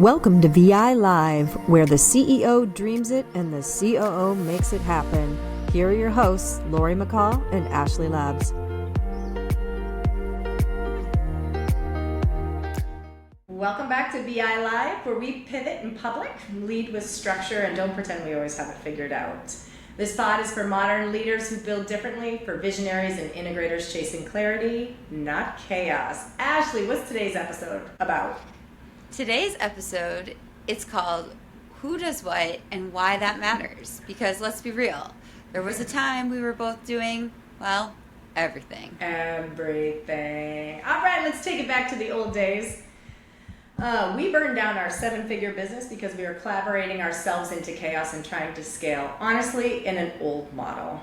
Welcome to VI Live, where the CEO dreams it and the COO makes it happen. Here are your hosts, Lori McCall and Ashleigh Labs. Welcome back to VI Live, where we pivot in public, lead with structure, and don't pretend we always have it figured out. This pod is for modern leaders who build differently, for visionaries and integrators chasing clarity, not chaos. Ashleigh, what's today's episode about? Today's episode, it's called Who Does What and Why That Matters. Because let's be real, there was a time we were both doing, well, everything. Everything. All right, let's take it back to the old days. We burned down our 7-figure business because we were collaborating ourselves into chaos and trying to scale, honestly, in an old model.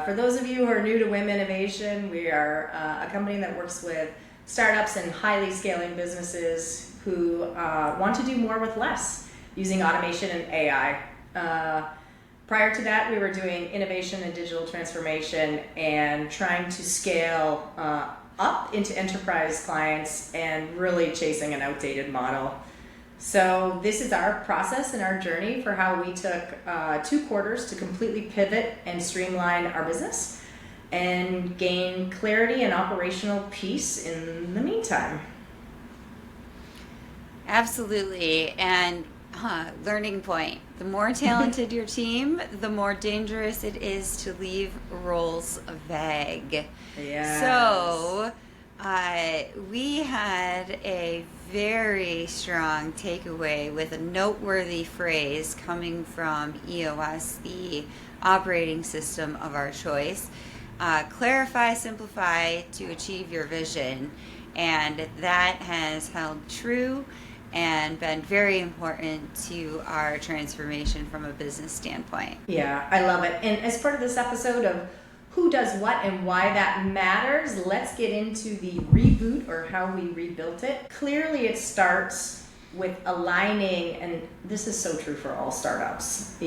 For those of you who are new to WHIM Innovation, we are a company that works with startups and highly scaling businesses who want to do more with less using automation and AI. Prior to that, we were doing innovation and digital transformation and trying to scale up into enterprise clients and really chasing an outdated model. So this is our process and our journey for how we took 2 quarters to completely pivot and streamline our business and gain clarity and operational peace in the meantime. Absolutely. And learning point, the more talented your team, the more dangerous it is to leave roles vague. Yes. So we had a very strong takeaway with a noteworthy phrase coming from EOS, the operating system of our choice. Clarify, simplify to achieve your vision. And that has held true and been very important to our transformation from a business standpoint. Yeah, I love it. And as part of this episode of who does what and why that matters, let's get into the reboot or how we rebuilt it. Clearly it starts with aligning, and this is so true for all startups,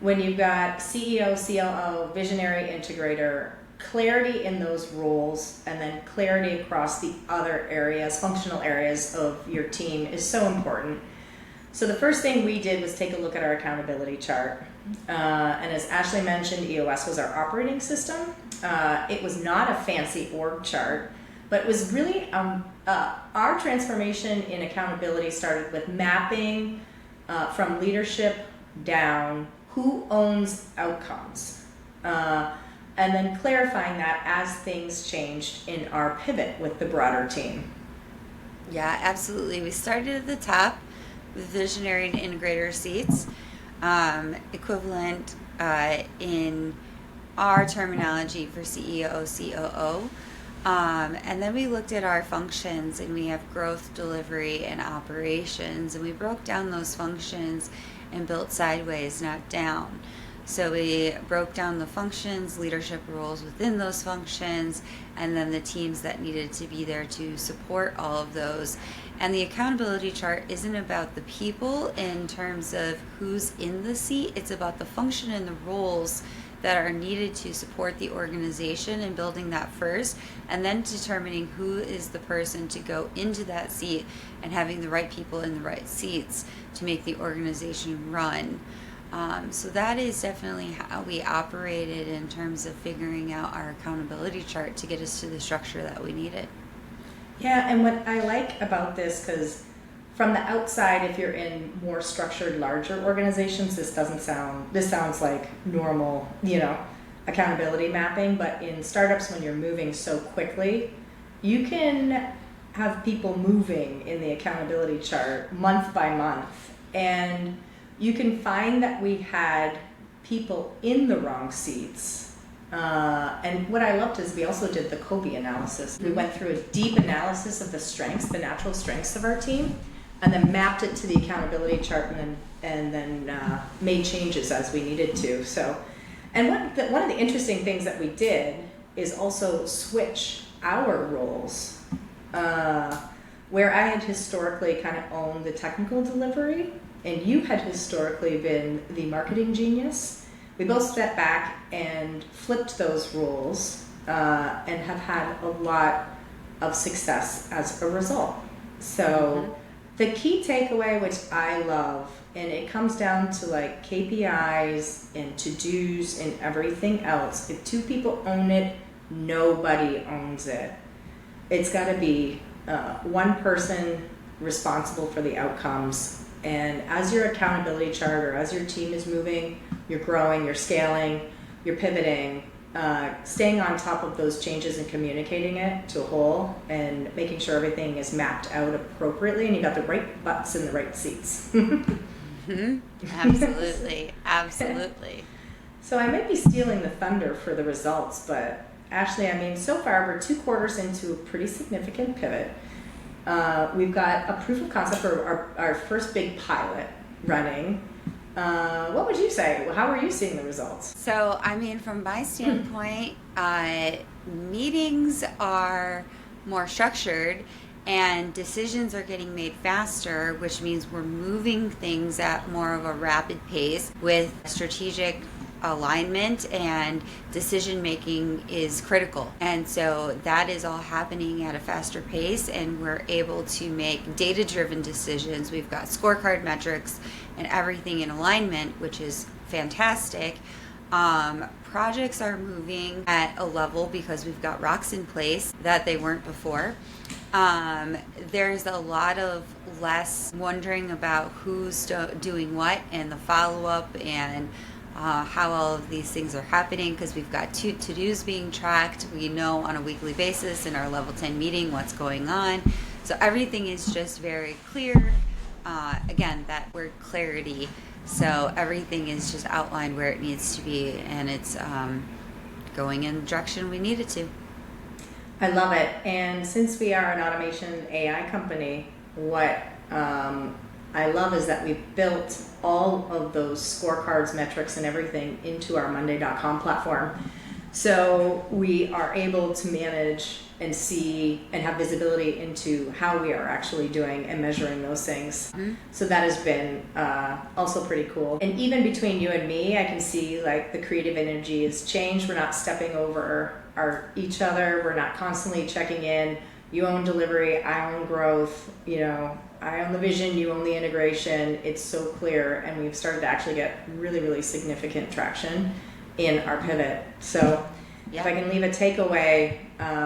when you've got CEO, COO, visionary, integrator, clarity in those roles, and then clarity across the other areas, functional areas of your team is so important. So the first thing we did was take a look at our accountability chart. And as Ashleigh mentioned, EOS was our operating system. It was not a fancy org chart, but it was really our transformation in accountability started with mapping from leadership down who owns outcomes. And then clarifying that as things changed in our pivot with the broader team. Yeah, absolutely. We started at the top with visionary and integrator seats, equivalent in our terminology for CEO, COO. And then we looked at our functions, and we have growth, delivery, and operations, and we broke down those functions and built sideways, not down. So we broke down the functions, leadership roles within those functions, and then the teams that needed to be there to support all of those. And the accountability chart isn't about the people in terms of who's in the seat. It's about the function and the roles that are needed to support the organization and building that first, and then determining who is the person to go into that seat and having the right people in the right seats to make the organization run. So that is definitely how we operated in terms of figuring out our accountability chart to get us to the structure that we needed. Yeah, and what I like about this, because from the outside, if you're in more structured, larger organizations, this sounds like normal, accountability mapping. But in startups, when you're moving so quickly, you can have people moving in the accountability chart month by month, and you can find that we had people in the wrong seats. And what I loved is we also did the Kobe analysis. We went through a deep analysis of the strengths, the natural strengths of our team, and then mapped it to the accountability chart, and then made changes as we needed to. So, and one of the interesting things that we did is also switch our roles. Where I had historically kind of owned the technical delivery, and you had historically been the marketing genius, we both stepped back and flipped those roles and have had a lot of success as a result. So The key takeaway, which I love, and it comes down to like KPIs and to-dos and everything else. If two people own it, nobody owns it. It's got to be one person responsible for the outcomes. And as your accountability chart, or as your team is moving, you're growing, you're scaling, you're pivoting, staying on top of those changes and communicating it to a whole and making sure everything is mapped out appropriately and you got the right butts in the right seats. Mm-hmm. Absolutely. Absolutely. So I might be stealing the thunder for the results, but Ashleigh, I mean, so far we're 2 quarters into a pretty significant pivot. We've got a proof of concept for our first big pilot running. What would you say? How are you seeing the results? So, I mean, from my standpoint, meetings are more structured and decisions are getting made faster, which means we're moving things at more of a rapid pace with strategic alignment, and decision making is critical. And so that is all happening at a faster pace, and we're able to make data-driven decisions. We've got scorecard metrics and everything in alignment, which is fantastic. Projects are moving at a level because we've got rocks in place that they weren't before. There's a lot of less wondering about who's doing what and the follow-up and how all of these things are happening, because we've got to-dos being tracked. We know on a weekly basis in our level 10 meeting what's going on. So everything is just very clear. Again, that word clarity. So everything is just outlined where it needs to be, and it's going in the direction we need it to. I love it. And since we are an automation AI company, what I love is that we've built all of those scorecards, metrics, and everything into our Monday.com platform. So we are able to manage and see and have visibility into how we are actually doing and measuring those things. Mm-hmm. So that has been also pretty cool. And even between you and me, I can see like the creative energy has changed. We're not stepping over each other. We're not constantly checking in. You own delivery, I own growth, I own the vision, you own the integration. It's so clear, and we've started to actually get really, really significant traction in our pivot. So if I can leave a takeaway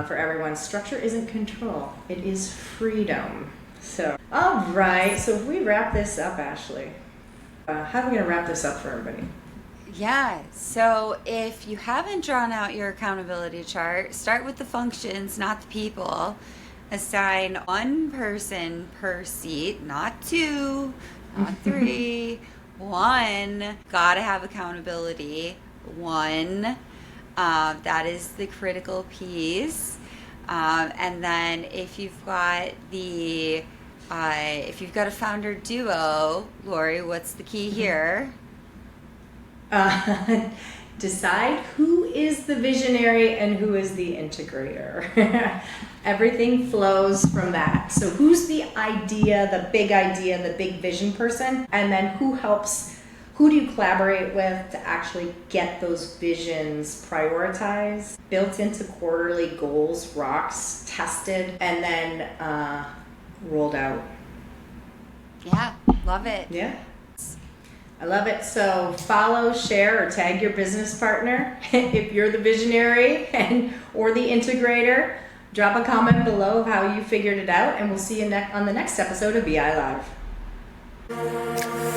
for everyone, structure isn't control, it is freedom. So, all right, so if we wrap this up, Ashleigh, how are we going to wrap this up for everybody? Yeah, so if you haven't drawn out your accountability chart, start with the functions, not the people. Assign one person per seat, not 2, not 3, 1. Gotta have accountability. 1. That is the critical piece. And then if you've got a founder duo, Lori, what's the key here? Decide who is the visionary and who is the integrator. Everything flows from that. So who's the big vision person, and then who do you collaborate with to actually get those visions prioritized, built into quarterly goals, rocks, tested, and then rolled out. Yeah, love it. Yeah. I love it. So follow, share, or tag your business partner if you're the visionary or the integrator. Drop a comment below of how you figured it out, and we'll see you on the next episode of BI Live.